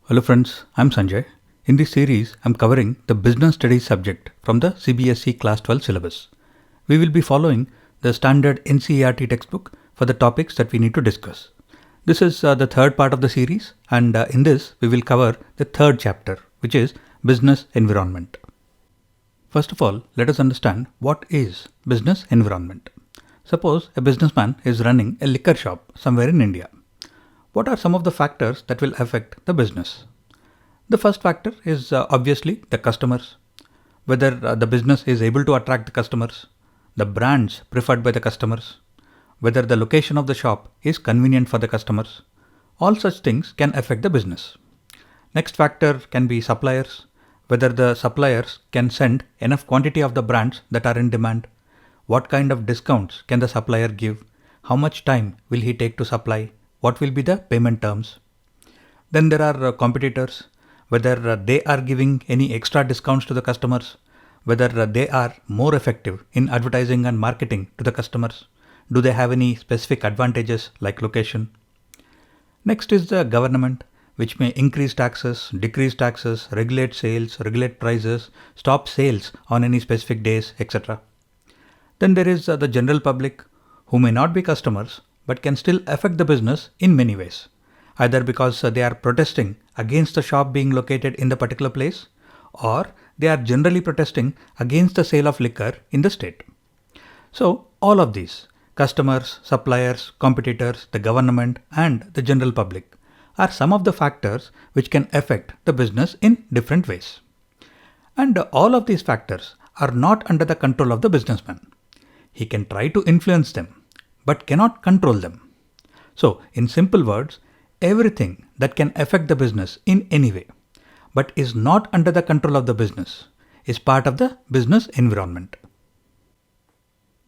Hello friends, I'm Sanjay. In this series, I'm covering the business studies subject from the CBSE Class 12 syllabus. We will be following the standard NCERT textbook for the topics that we need to discuss. This is the third part of the series, and in this we will cover the third chapter, which is business environment. First of all, let us understand what is business environment. Suppose a businessman is running a liquor shop somewhere in India. What are some of the factors that will affect the business? The first factor is obviously the customers, whether the business is able to attract the customers, the brands preferred by the customers, whether the location of the shop is convenient for the customers. All such things can affect the business. Next factor can be suppliers, whether the suppliers can send enough quantity of the brands that are in demand, what kind of discounts can the supplier give, how much time will he take to supply, what will be the payment terms. Then there are competitors, whether they are giving any extra discounts to the customers, whether they are more effective in advertising and marketing to the customers, do they have any specific advantages like location. Next is the government, which may increase taxes, decrease taxes, regulate sales, regulate prices, stop sales on any specific days, etc. Then there is the general public, who may not be customers but can still affect the business in many ways, either because they are protesting against the shop being located in the particular place, or they are generally protesting against the sale of liquor in the state. So all of these, customers, suppliers, competitors, the government and the general public, are some of the factors which can affect the business in different ways. And all of these factors are not under the control of the businessman. He can try to influence them, but cannot control them. So, in simple words, everything that can affect the business in any way, but is not under the control of the business, is part of the business environment.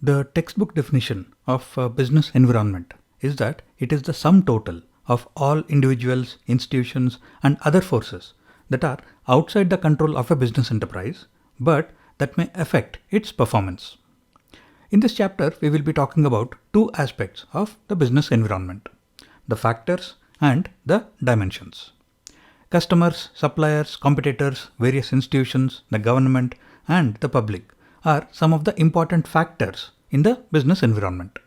The textbook definition of business environment is that it is the sum total of all individuals, institutions, and other forces that are outside the control of a business enterprise, but that may affect its performance. In this chapter, we will be talking about two aspects of the business environment: the factors and the dimensions. Customers, suppliers, competitors, various institutions, the government, and the public are some of the important factors in the business environment.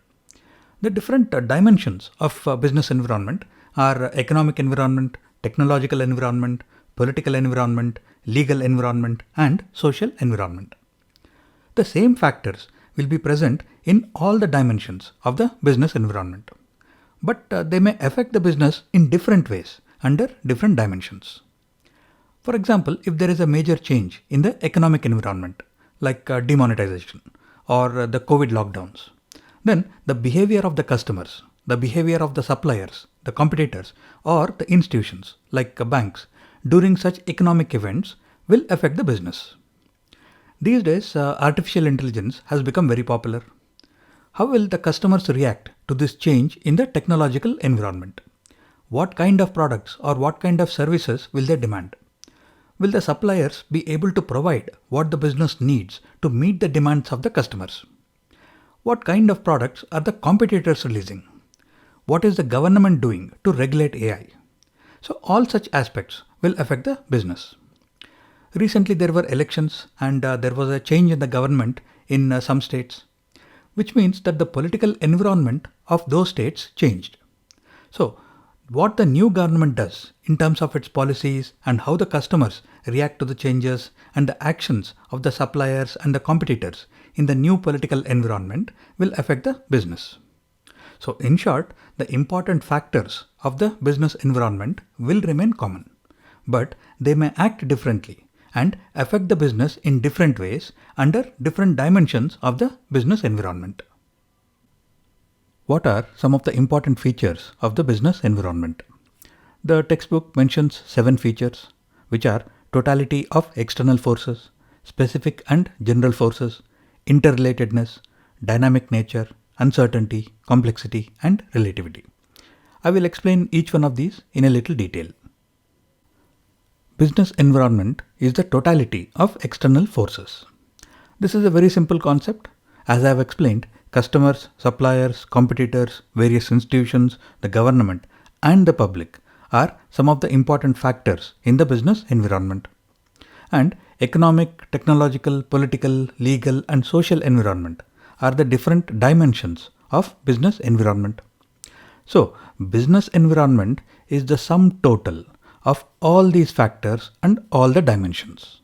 The different dimensions of business environment are economic environment, technological environment, political environment, legal environment, and social environment. The same factors will be present in all the dimensions of the business environment, but they may affect the business in different ways under different dimensions. For example, if there is a major change in the economic environment, like demonetisation or the COVID lockdowns, then the behavior of the customers, the behavior of the suppliers, the competitors, or the institutions like banks during such economic events will affect the business. These days, artificial intelligence has become very popular. How will the customers react to this change in the technological environment? What kind of products or what kind of services will they demand? Will the suppliers be able to provide what the business needs to meet the demands of the customers? What kind of products are the competitors releasing? What is the government doing to regulate AI? So all such aspects will affect the business. Recently there were elections and there was a change in the government in some states, which means that the political environment of those states changed. So what the new government does in terms of its policies and how the customers react to the changes and the actions of the suppliers and the competitors in the new political environment will affect the business. So in short, the important factors of the business environment will remain common, but they may act differently and affect the business in different ways under different dimensions of the business environment. What are some of the important features of the business environment? The textbook mentions 7 features, which are totality of external forces, specific and general forces, interrelatedness, dynamic nature, uncertainty, complexity, and relativity. I will explain each one of these in a little detail. Business environment is the totality of external forces. This is a very simple concept. As I have explained, customers, suppliers, competitors, various institutions, the government, and the public are some of the important factors in the business environment. And economic, technological, political, legal, and social environment are the different dimensions of business environment. So, business environment is the sum total of all these factors and all the dimensions.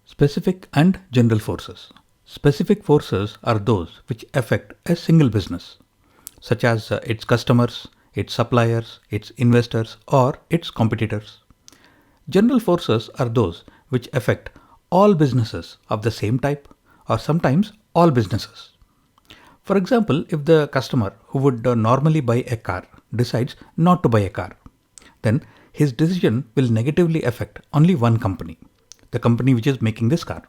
Specific and general forces. Specific forces are those which affect a single business, such as its customers, its suppliers, its investors, or its competitors. General forces are those which affect all businesses of the same type, or sometimes all businesses. For example, if the customer who would normally buy a car decides not to buy a car, then his decision will negatively affect only one company, the company which is making this car.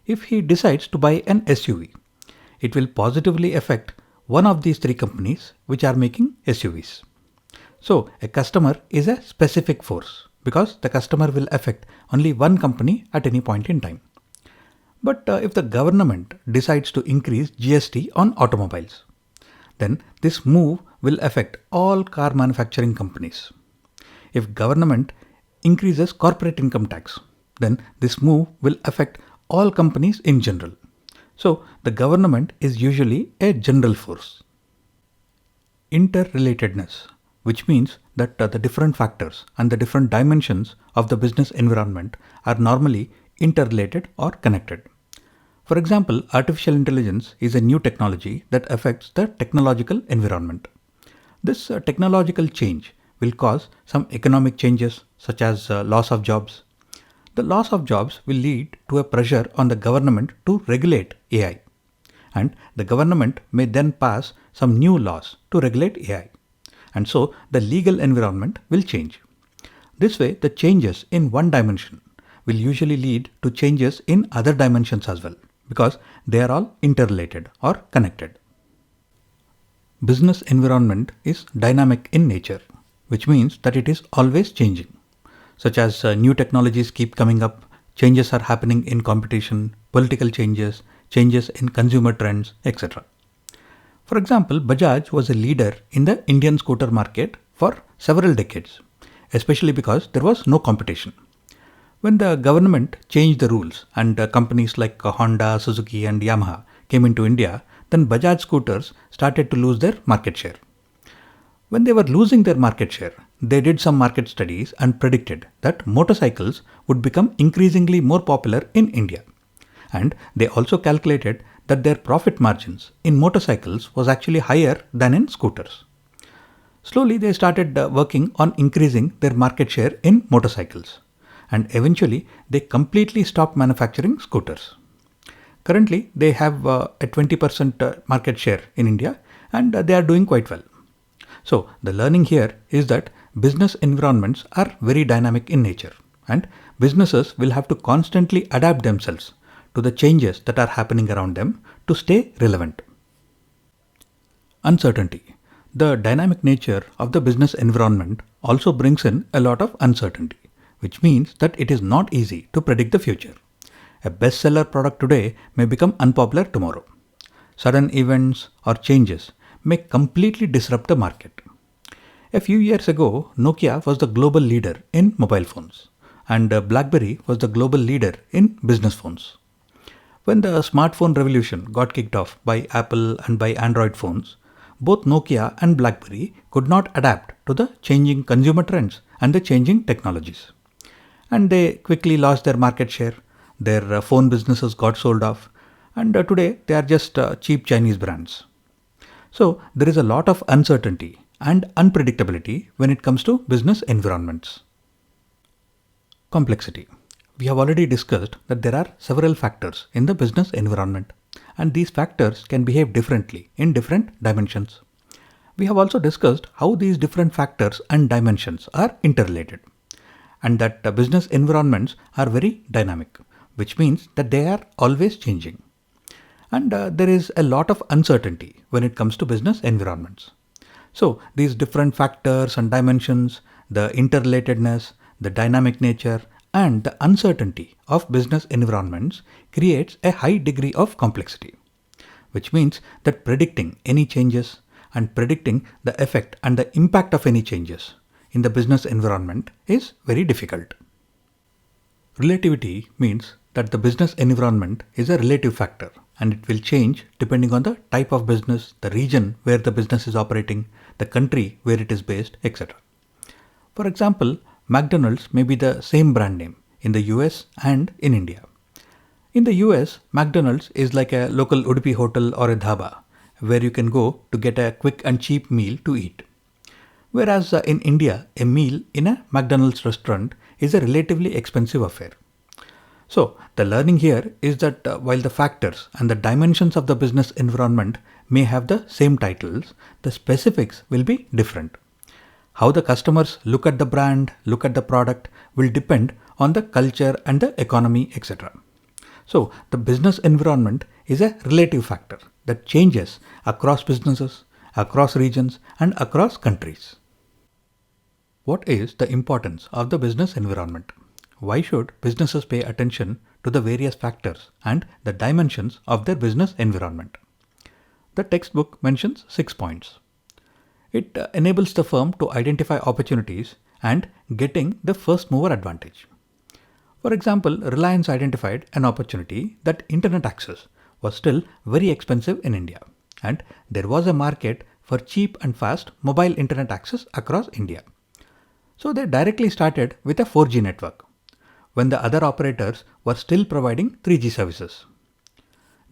If he decides to buy an SUV, it will positively affect one of these three companies which are making SUVs. So, a customer is a specific force because the customer will affect only one company at any point in time. But if the government decides to increase GST on automobiles, then this move will affect all car manufacturing companies. If government increases corporate income tax, then this move will affect all companies in general. So the government is usually a general force. Inter-relatedness, which means that the different factors and the different dimensions of the business environment are normally interrelated or connected. For example, artificial intelligence is a new technology that affects the technological environment. This technological change will cause some economic changes such as loss of jobs. The loss of jobs will lead to a pressure on the government to regulate AI. And the government may then pass some new laws to regulate AI. And so the legal environment will change. This way, the changes in one dimension will usually lead to changes in other dimensions as well, because they are all interrelated or connected. Business environment is dynamic in nature, which means that it is always changing, such as new technologies keep coming up, changes are happening in competition, political changes, changes in consumer trends, etc. For example, Bajaj was a leader in the Indian scooter market for several decades, especially because there was no competition. When the government changed the rules and companies like Honda, Suzuki and Yamaha came into India, then Bajaj scooters started to lose their market share. When they were losing their market share, they did some market studies and predicted that motorcycles would become increasingly more popular in India. And they also calculated that their profit margins in motorcycles was actually higher than in scooters. Slowly they started working on increasing their market share in motorcycles. And eventually they completely stopped manufacturing scooters. Currently they have a 20% market share in India and they are doing quite well. So the learning here is that business environments are very dynamic in nature and businesses will have to constantly adapt themselves to the changes that are happening around them to stay relevant. Uncertainty. The dynamic nature of the business environment also brings in a lot of uncertainty, which means that it is not easy to predict the future. A bestseller product today may become unpopular tomorrow. Sudden events or changes may completely disrupt the market. A few years ago, Nokia was the global leader in mobile phones and BlackBerry was the global leader in business phones. When the smartphone revolution got kicked off by Apple and by Android phones, both Nokia and BlackBerry could not adapt to the changing consumer trends and the changing technologies. And they quickly lost their market share, their phone businesses got sold off, and today they are just cheap Chinese brands. So there is a lot of uncertainty and unpredictability when it comes to business environments. Complexity. We have already discussed that there are several factors in the business environment and these factors can behave differently in different dimensions. We have also discussed how these different factors and dimensions are interrelated and that business environments are very dynamic, which means that they are always changing. And there is a lot of uncertainty when it comes to business environments. So these different factors and dimensions, the interrelatedness, the dynamic nature, and the uncertainty of business environments creates a high degree of complexity, which means that predicting any changes and predicting the effect and the impact of any changes in the business environment is very difficult. Relativity means that the business environment is a relative factor and it will change depending on the type of business, the region where the business is operating, the country where it is based, etc. For example, McDonald's may be the same brand name in the US and in India. In the US, McDonald's is like a local Udupi hotel or a dhaba where you can go to get a quick and cheap meal to eat. Whereas in India, a meal in a McDonald's restaurant is a relatively expensive affair. So, the learning here is that while the factors and the dimensions of the business environment may have the same titles, the specifics will be different. How the customers look at the brand, look at the product will depend on the culture and the economy, etc. So, the business environment is a relative factor that changes across businesses, across regions, and across countries. What is the importance of the business environment? Why should businesses pay attention to the various factors and the dimensions of their business environment? The textbook mentions 6 points. It enables the firm to identify opportunities and getting the first mover advantage. For example, Reliance identified an opportunity that internet access was still very expensive in India, and there was a market for cheap and fast mobile internet access across India. So they directly started with a 4G network, when the other operators were still providing 3G services.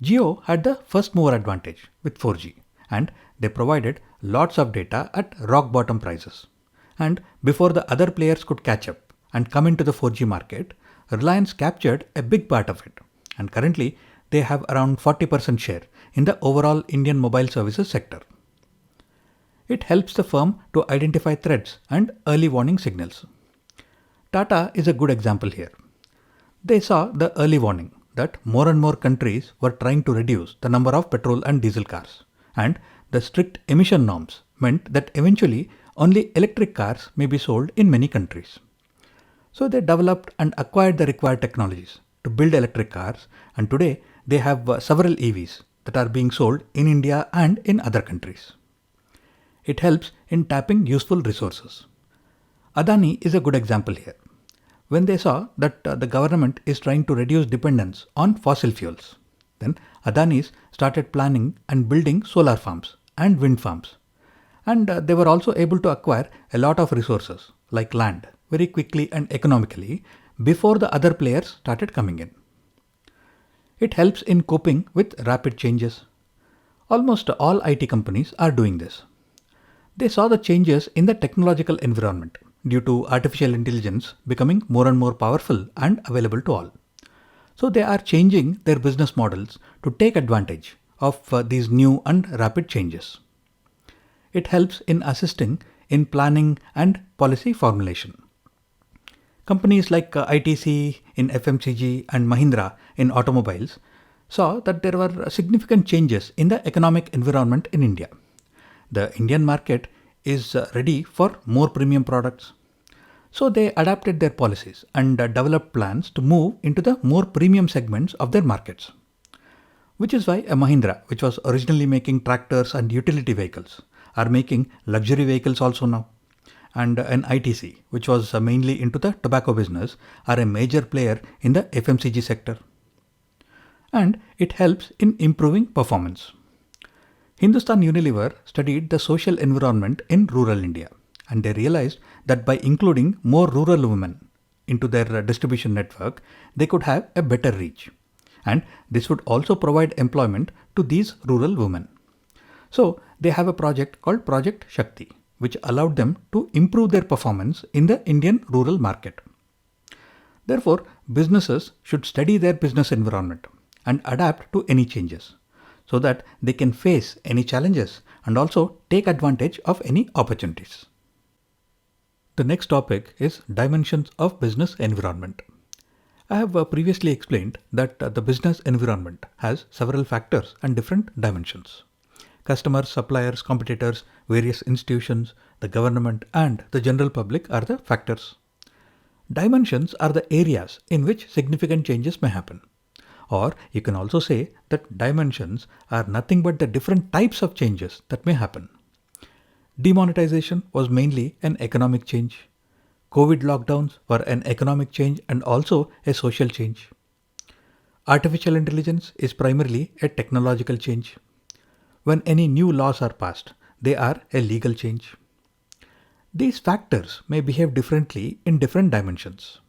Jio had the first mover advantage with 4G, and they provided lots of data at rock bottom prices. And before the other players could catch up and come into the 4G market, Reliance captured a big part of it, and currently they have around 40% share in the overall Indian mobile services sector. It helps the firm to identify threats and early warning signals. Tata is a good example here. They saw the early warning that more and more countries were trying to reduce the number of petrol and diesel cars, and the strict emission norms meant that eventually only electric cars may be sold in many countries. So they developed and acquired the required technologies to build electric cars, and today they have several EVs that are being sold in India and in other countries. It helps in tapping useful resources. Adani is a good example here. When they saw that the government is trying to reduce dependence on fossil fuels, then Adanis started planning and building solar farms and wind farms. And they were also able to acquire a lot of resources like land very quickly and economically before the other players started coming in. It helps in coping with rapid changes. Almost all IT companies are doing this. They saw the changes in the technological environment due to artificial intelligence becoming more and more powerful and available to all. So they are changing their business models to take advantage of these new and rapid changes. It helps in assisting in planning and policy formulation. Companies like ITC in FMCG and Mahindra in automobiles saw that there were significant changes in the economic environment in India. The Indian market is ready for more premium products. So they adapted their policies and developed plans to move into the more premium segments of their markets. Which is why a Mahindra, which was originally making tractors and utility vehicles, are making luxury vehicles also now. And an ITC, which was mainly into the tobacco business, are a major player in the FMCG sector. And it helps in improving performance. Hindustan Unilever studied the social environment in rural India, and they realized that by including more rural women into their distribution network, they could have a better reach. And this would also provide employment to these rural women. So they have a project called Project Shakti, which allowed them to improve their performance in the Indian rural market. Therefore, businesses should study their business environment and adapt to any changes, so that they can face any challenges and also take advantage of any opportunities. The next topic is dimensions of business environment. I have previously explained that the business environment has several factors and different dimensions. Customers, suppliers, competitors, various institutions, the government, and the general public are the factors. Dimensions are the areas in which significant changes may happen. Or you can also say that dimensions are nothing but the different types of changes that may happen. Demonetization was mainly an economic change. COVID lockdowns were an economic change and also a social change. Artificial intelligence is primarily a technological change. When any new laws are passed, they are a legal change. These factors may behave differently in different dimensions,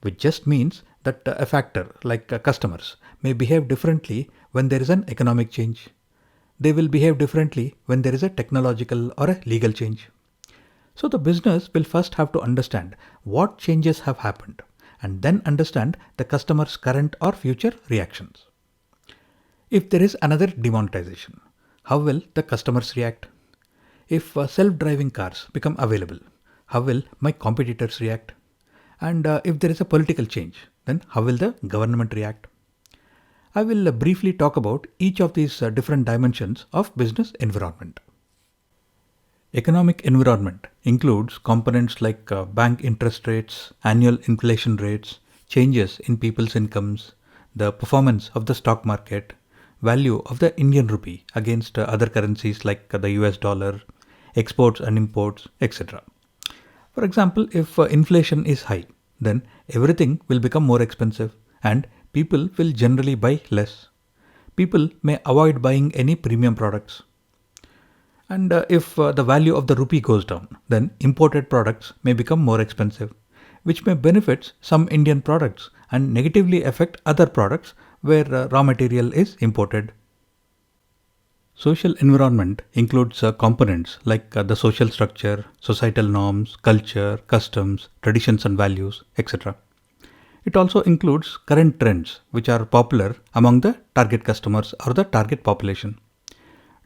which just means that a factor like customers may behave differently when there is an economic change. They will behave differently when there is a technological or a legal change. So the business will first have to understand what changes have happened and then understand the customer's current or future reactions. If there is another demonetization, how will the customers react? If self-driving cars become available, how will my competitors react? And if there is a political change, then how will the government react? I will briefly talk about each of these different dimensions of business environment. Economic environment includes components like bank interest rates, annual inflation rates, changes in people's incomes, the performance of the stock market, value of the Indian rupee against other currencies like the US dollar, exports and imports, etc. For example, if inflation is high, then everything will become more expensive and people will generally buy less. People may avoid buying any premium products. And if the value of the rupee goes down, then imported products may become more expensive, which may benefit some Indian products and negatively affect other products where raw material is imported. Social environment includes components like the social structure, societal norms, culture, customs, traditions and values, etc. It also includes current trends which are popular among the target customers or the target population.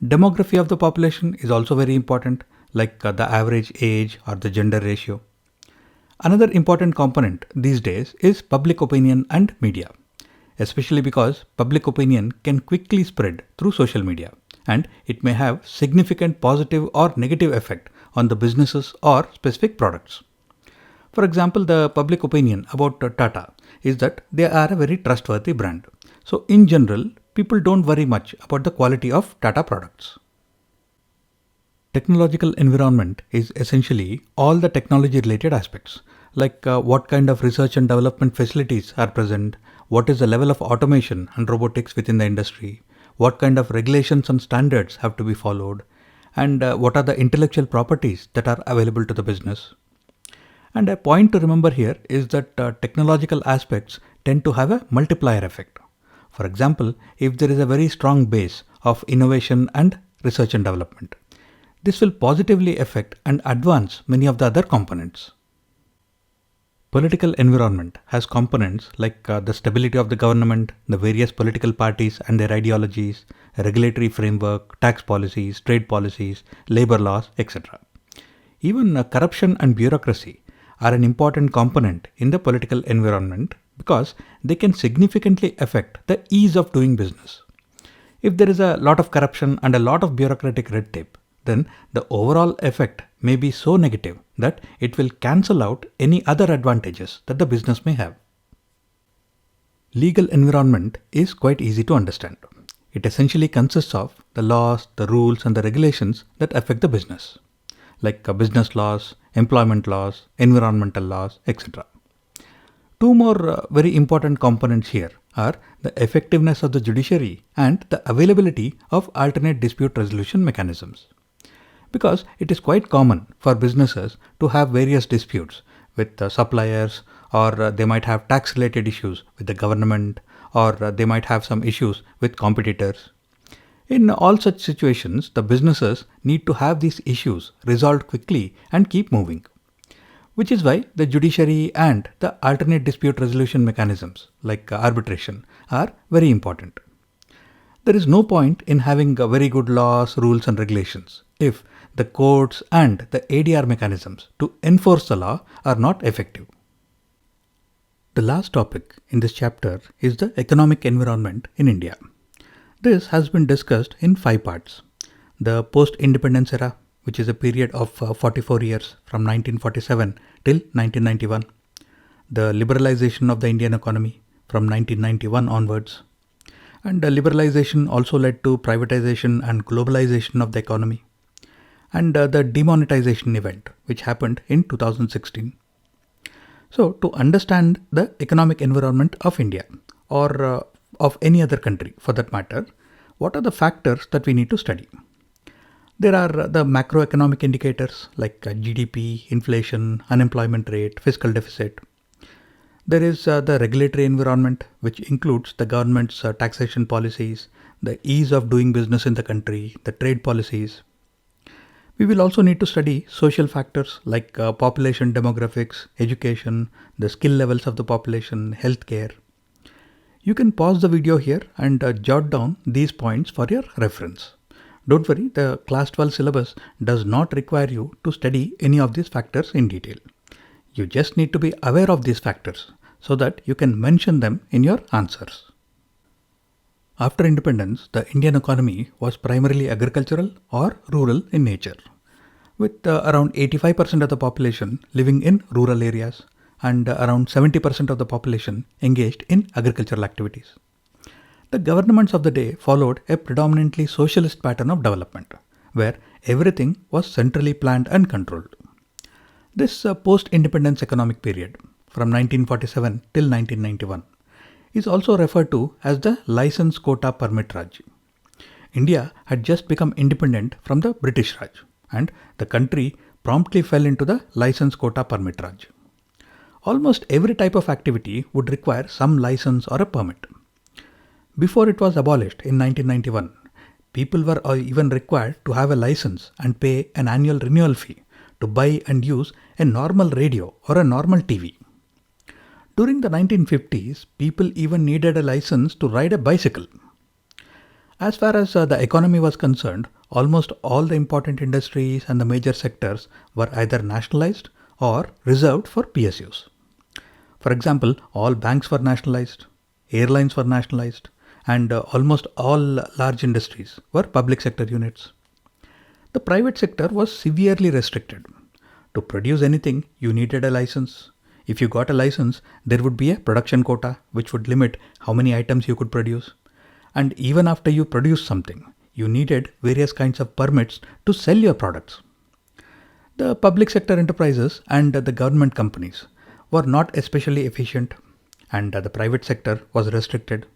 Demography of the population is also very important, like the average age or the gender ratio. Another important component these days is public opinion and media, especially because public opinion can quickly spread through social media and it may have significant positive or negative effect on the businesses or specific products. For example, the public opinion about Tata is that they are a very trustworthy brand. So in general, people don't worry much about the quality of Tata products. Technological environment is essentially all the technology related aspects, like what kind of research and development facilities are present, what is the level of automation and robotics within the industry, what kind of regulations and standards have to be followed, and what are the intellectual properties that are available to the business. And a point to remember here is that technological aspects tend to have a multiplier effect. For example, if there is a very strong base of innovation and research and development, this will positively affect and advance many of the other components. Political environment has components like the stability of the government, the various political parties and their ideologies, a regulatory framework, tax policies, trade policies, labor laws, etc. Even corruption and bureaucracy are an important component in the political environment because they can significantly affect the ease of doing business. If there is a lot of corruption and a lot of bureaucratic red tape, then the overall effect may be so negative that it will cancel out any other advantages that the business may have. Legal environment is quite easy to understand. It essentially consists of the laws, the rules and the regulations that affect the business, like business laws, employment laws, environmental laws, etc. Two more very important components here are the effectiveness of the judiciary and the availability of alternate dispute resolution mechanisms. Because it is quite common for businesses to have various disputes with suppliers, or they might have tax related issues with the government, or they might have some issues with competitors. In all such situations, the businesses need to have these issues resolved quickly and keep moving. Which is why the judiciary and the alternate dispute resolution mechanisms like arbitration are very important. There is no point in having very good laws, rules and regulations if the courts and the ADR mechanisms to enforce the law are not effective. The last topic in this chapter is the economic environment in India. This has been discussed in 5 parts. The post-independence era, which is a period of 44 years from 1947 till 1991. The liberalization of the Indian economy from 1991 onwards. And liberalization also led to privatization and globalization of the economy. and the demonetization event, which happened in 2016. So, to understand the economic environment of India or of any other country for that matter, what are the factors that we need to study? There are the macroeconomic indicators like GDP, inflation, unemployment rate, fiscal deficit. There is the regulatory environment, which includes the government's taxation policies, the ease of doing business in the country, the trade policies. We will also need to study social factors like population demographics, education, the skill levels of the population, healthcare. You can pause the video here and jot down these points for your reference. Don't worry, the class 12 syllabus does not require you to study any of these factors in detail. You just need to be aware of these factors so that you can mention them in your answers. After independence, the Indian economy was primarily agricultural or rural in nature, with around 85% of the population living in rural areas and around 70% of the population engaged in agricultural activities. The governments of the day followed a predominantly socialist pattern of development, where everything was centrally planned and controlled. This post-independence economic period, from 1947 till 1991, is also referred to as the license quota permit Raj. India had just become independent from the British Raj, and the country promptly fell into the license quota permit Raj. Almost every type of activity would require some license or a permit. Before it was abolished in 1991, people were even required to have a license and pay an annual renewal fee to buy and use a normal radio or a normal TV. During the 1950s, people even needed a license to ride a bicycle. As far as the economy was concerned, almost all the important industries and the major sectors were either nationalized or reserved for PSUs. For example, all banks were nationalized, airlines were nationalized, and almost all large industries were public sector units. The private sector was severely restricted. To produce anything, you needed a license. If you got a license, there would be a production quota, which would limit how many items you could produce. And even after you produced something, you needed various kinds of permits to sell your products. The public sector enterprises and the government companies were not especially efficient, and the private sector was restricted.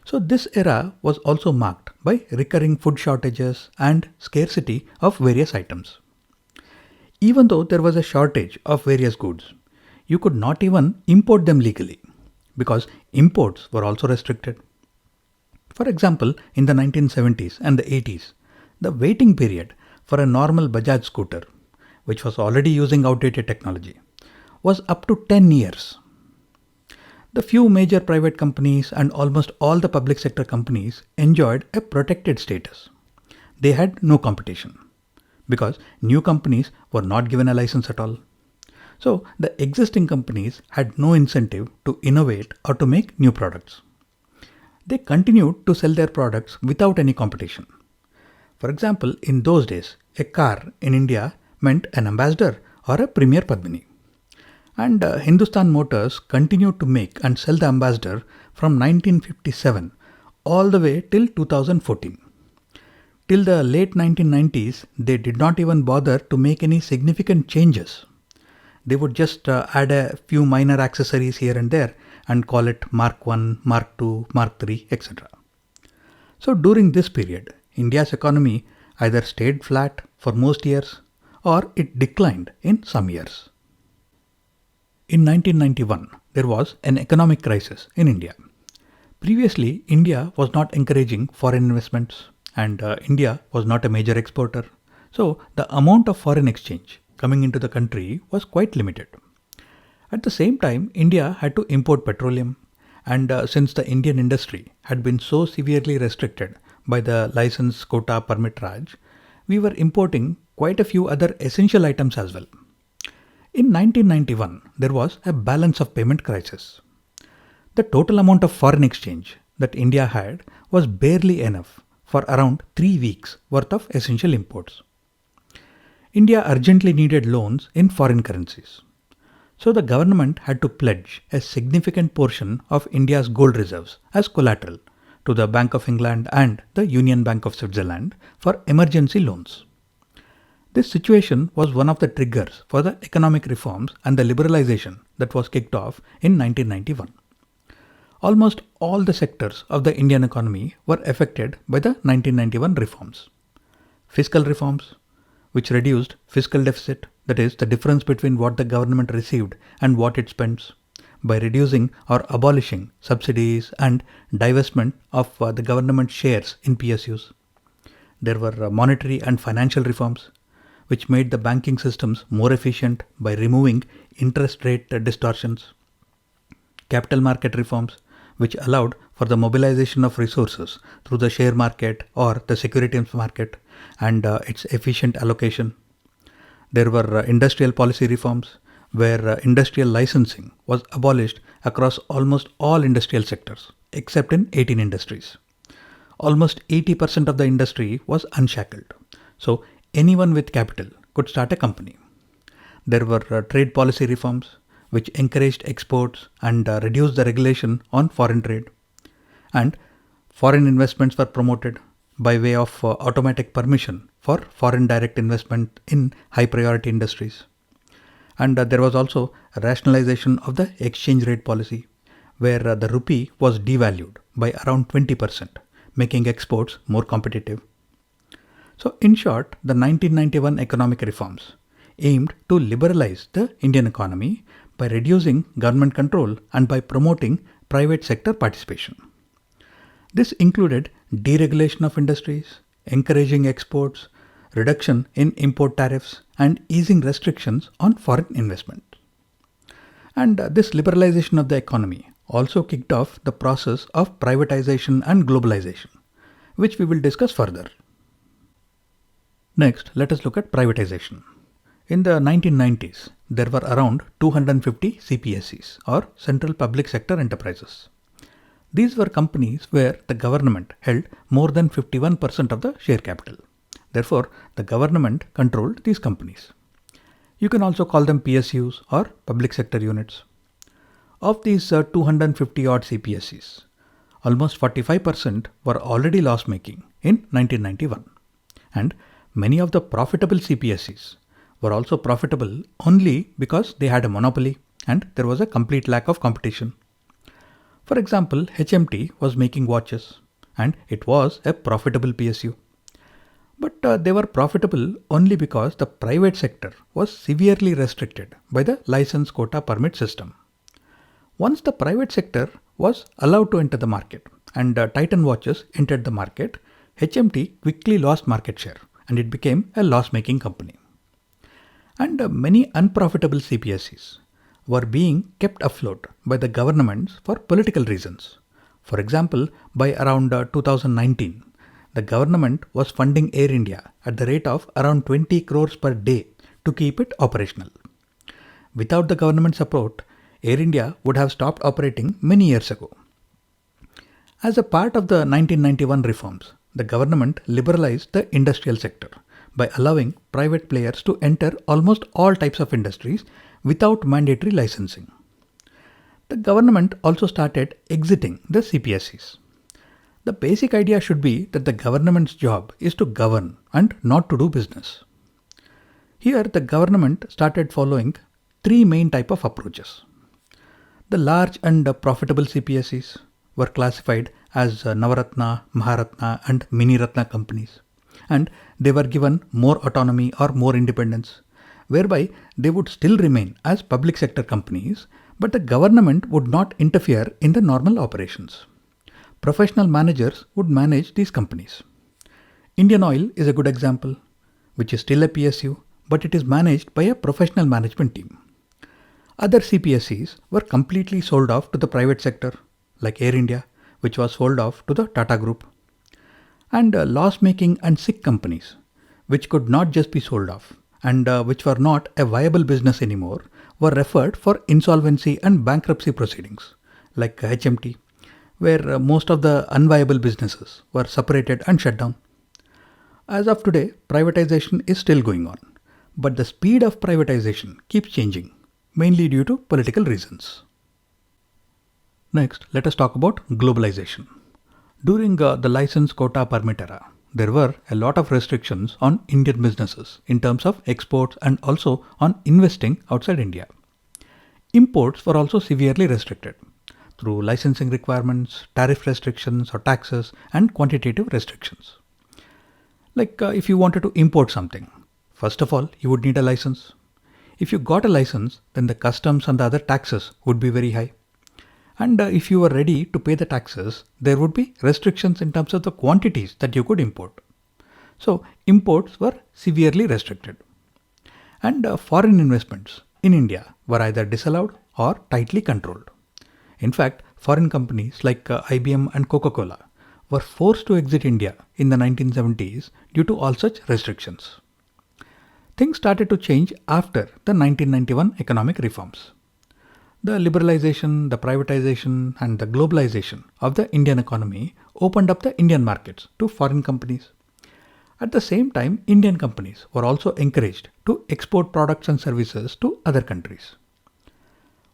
So this era was also marked by recurring food shortages and scarcity of various items. Even though there was a shortage of various goods, you could not even import them legally because imports were also restricted. For example, in the 1970s and the 80s, the waiting period for a normal Bajaj scooter, which was already using outdated technology, was up to 10 years. The few major private companies and almost all the public sector companies enjoyed a protected status. They had no competition because new companies were not given a license at all. So the existing companies had no incentive to innovate or to make new products. They continued to sell their products without any competition. For example, in those days, a car in India meant an ambassador or a premier Padmini. And Hindustan Motors continued to make and sell the ambassador from 1957 all the way till 2014. Till the late 1990s, they did not even bother to make any significant changes. They would just add a few minor accessories here and there and call it Mark 1, Mark 2, Mark 3, etc. So during this period, India's economy either stayed flat for most years or it declined in some years. In 1991, there was an economic crisis in India. Previously, India was not encouraging foreign investments and India was not a major exporter. So the amount of foreign exchange coming into the country was quite limited. At the same time, India had to import petroleum, and since the Indian industry had been so severely restricted by the license quota permit Raj, we were importing quite a few other essential items as well. In 1991, there was a balance of payment crisis. The total amount of foreign exchange that India had was barely enough for around 3 weeks worth of essential imports. India urgently needed loans in foreign currencies. So the government had to pledge a significant portion of India's gold reserves as collateral to the Bank of England and the Union Bank of Switzerland for emergency loans. This situation was one of the triggers for the economic reforms and the liberalization that was kicked off in 1991. Almost all the sectors of the Indian economy were affected by the 1991 reforms. Fiscal reforms, which reduced fiscal deficit, that is, the difference between what the government received and what it spends, by reducing or abolishing subsidies and divestment of the government shares in PSUs. There were monetary and financial reforms, which made the banking systems more efficient by removing interest rate distortions. Capital market reforms, which allowed for the mobilization of resources through the share market or the securities market and its efficient allocation. There were industrial policy reforms, where industrial licensing was abolished across almost all industrial sectors, except in 18 industries. Almost 80% of the industry was unshackled. So anyone with capital could start a company. There were trade policy reforms, which encouraged exports and reduced the regulation on foreign trade. And foreign investments were promoted by way of automatic permission for foreign direct investment in high priority industries. And there was also a rationalization of the exchange rate policy, where the rupee was devalued by around 20%, making exports more competitive. So in short, the 1991 economic reforms aimed to liberalize the Indian economy by reducing government control and by promoting private sector participation. This included deregulation of industries, encouraging exports, reduction in import tariffs, and easing restrictions on foreign investment. And this liberalization of the economy also kicked off the process of privatization and globalization, which we will discuss further. Next, let us look at privatization. In the 1990s, there were around 250 CPSEs or Central Public Sector Enterprises. These were companies where the government held more than 51% of the share capital. Therefore, the government controlled these companies. You can also call them PSUs or public sector units. Of these 250 odd CPSEs, almost 45% were already loss making in 1991. And many of the profitable CPSEs were also profitable only because they had a monopoly and there was a complete lack of competition. For example, HMT was making watches and it was a profitable PSU. But they were profitable only because the private sector was severely restricted by the license quota permit system. Once the private sector was allowed to enter the market and Titan watches entered the market, HMT quickly lost market share and it became a loss-making company. And many unprofitable CPSEs were being kept afloat by the governments for political reasons. For example, by around 2019, the government was funding Air India at the rate of around 20 crores per day to keep it operational. Without the government support, Air India would have stopped operating many years ago. As a part of the 1991 reforms, the government liberalized the industrial sector by allowing private players to enter almost all types of industries without mandatory licensing. The government also started exiting the CPSEs. The basic idea should be that the government's job is to govern and not to do business. Here, the government started following three main types of approaches. The large and profitable CPSEs were classified as Navaratna, Maharatna and Mini Ratna companies, and they were given more autonomy or more independence, whereby they would still remain as public sector companies, but the government would not interfere in the normal operations. Professional managers would manage these companies. Indian Oil is a good example, which is still a PSU, but it is managed by a professional management team. Other CPSEs were completely sold off to the private sector, like Air India, which was sold off to the Tata Group. And loss-making and sick companies, which could not just be sold off and which were not a viable business anymore, were referred for insolvency and bankruptcy proceedings, like HMT, where most of the unviable businesses were separated and shut down. As of today, privatization is still going on, but the speed of privatization keeps changing, mainly due to political reasons. Next, let us talk about globalization. During the license quota permit era, there were a lot of restrictions on Indian businesses in terms of exports and also on investing outside India. Imports were also severely restricted through licensing requirements, tariff restrictions or taxes, and quantitative restrictions. If you wanted to import something, first of all, you would need a license. If you got a license, then the customs and the other taxes would be very high. And if you were ready to pay the taxes, there would be restrictions in terms of the quantities that you could import. So imports were severely restricted. And foreign investments in India were either disallowed or tightly controlled. In fact, foreign companies like IBM and Coca-Cola were forced to exit India in the 1970s due to all such restrictions. Things started to change after the 1991 economic reforms. The liberalization, the privatization, and the globalization of the Indian economy opened up the Indian markets to foreign companies. At the same time, Indian companies were also encouraged to export products and services to other countries.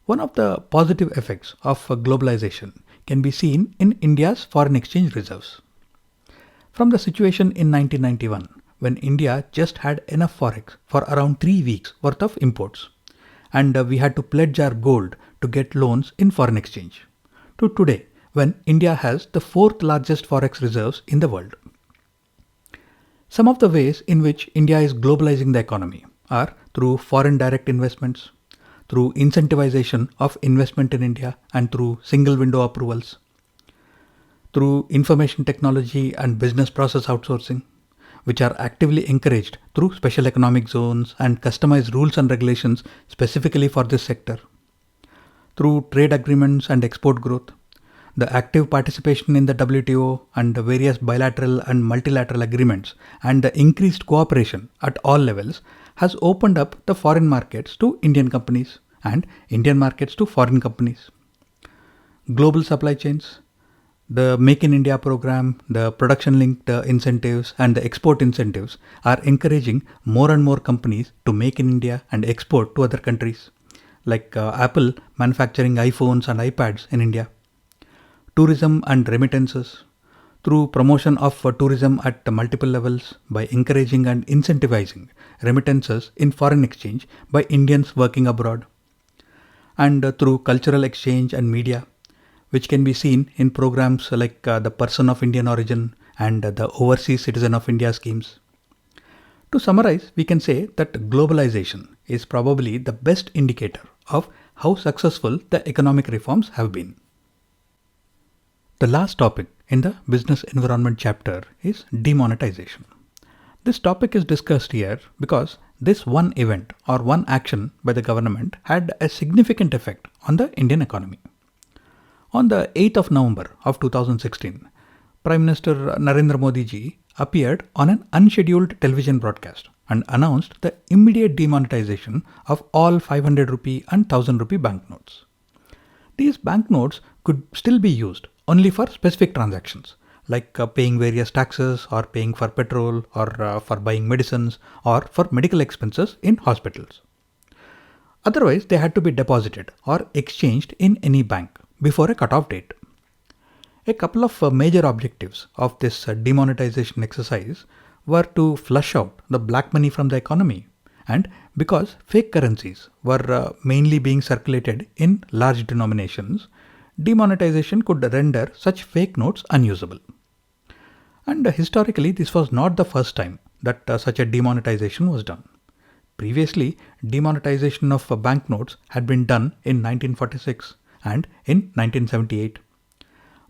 One of the positive effects of globalization can be seen in India's foreign exchange reserves. From the situation in 1991, when India just had enough forex for around 3 weeks worth of imports, and we had to pledge our gold to get loans in foreign exchange, to today, when India has the fourth largest forex reserves in the world. Some of the ways in which India is globalizing the economy are through foreign direct investments, through incentivization of investment in India and through single window approvals, through information technology and business process outsourcing, which are actively encouraged through special economic zones and customized rules and regulations specifically for this sector, through trade agreements and export growth, the active participation in the WTO and the various bilateral and multilateral agreements, and the increased cooperation at all levels has opened up the foreign markets to Indian companies and Indian markets to foreign companies. Global supply chains, the Make in India program, the production linked incentives, and the export incentives are encouraging more and more companies to make in India and export to other countries, like Apple manufacturing iPhones and iPads in India. Tourism and remittances, through promotion of tourism at multiple levels by encouraging and incentivizing remittances in foreign exchange by Indians working abroad, and through cultural exchange and media, which can be seen in programs like the Person of Indian Origin and the Overseas Citizen of India schemes. To summarize, we can say that globalization is probably the best indicator of how successful the economic reforms have been. The last topic in the business environment chapter is demonetization. This topic is discussed here because this one event or one action by the government had a significant effect on the Indian economy. On the 8th of November of 2016, Prime Minister Narendra Modi ji appeared on an unscheduled television broadcast and announced the immediate demonetization of all 500 rupee and 1000 rupee banknotes. These banknotes could still be used only for specific transactions, like paying various taxes or paying for petrol or for buying medicines or for medical expenses in hospitals. Otherwise, they had to be deposited or exchanged in any bank before a cutoff date. A couple of major objectives of this demonetization exercise were to flush out the black money from the economy, and because fake currencies were mainly being circulated in large denominations, demonetization could render such fake notes unusable. And historically, this was not the first time that such a demonetization was done. Previously, demonetization of banknotes had been done in 1946 and in 1978.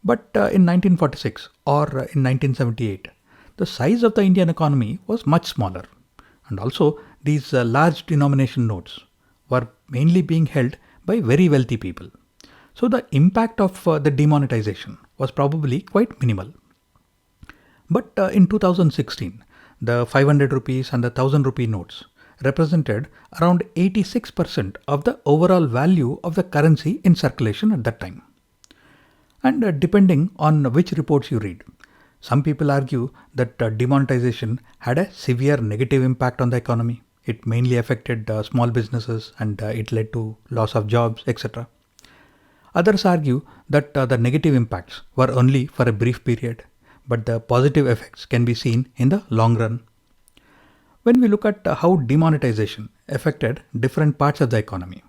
But in 1946 or in 1978, the size of the Indian economy was much smaller. And also, these large denomination notes were mainly being held by very wealthy people. So the impact of the demonetization was probably quite minimal. But in 2016, the 500 rupees and the 1000 rupee notes represented around 86% of the overall value of the currency in circulation at that time. And depending on which reports you read, some people argue that demonetization had a severe negative impact on the economy. It mainly affected small businesses and it led to loss of jobs, etc. Others argue that the negative impacts were only for a brief period, but the positive effects can be seen in the long run. When we look at how demonetization affected different parts of the economy,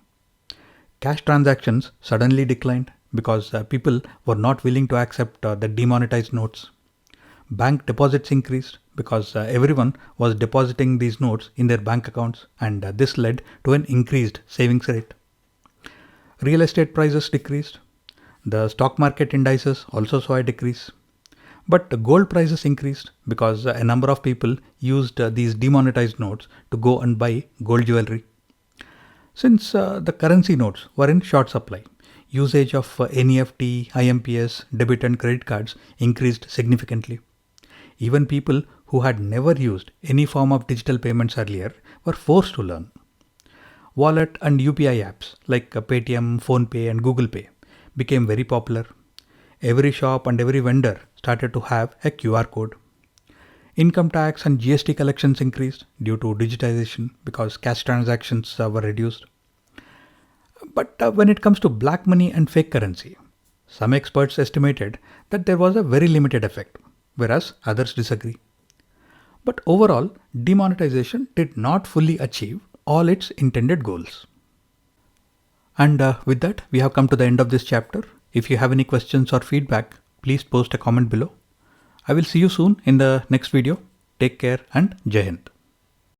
cash transactions suddenly declined because people were not willing to accept the demonetized notes. Bank deposits increased because everyone was depositing these notes in their bank accounts, and this led to an increased savings rate. Real estate prices decreased. The stock market indices also saw a decrease. But the gold prices increased because a number of people used these demonetized notes to go and buy gold jewelry. Since the currency notes were in short supply, usage of NEFT, IMPS, debit and credit cards increased significantly. Even people who had never used any form of digital payments earlier were forced to learn. Wallet and UPI apps like Paytm, PhonePe and Google Pay became very popular. Every shop and every vendor started to have a QR code. Income tax and GST collections increased due to digitization because cash transactions were reduced. But when it comes to black money and fake currency, some experts estimated that there was a very limited effect, whereas others disagree. But overall, demonetization did not fully achieve all its intended goals. And with that, we have come to the end of this chapter. If you have any questions or feedback, please post a comment below. I will see you soon in the next video. Take care and Jai Hind.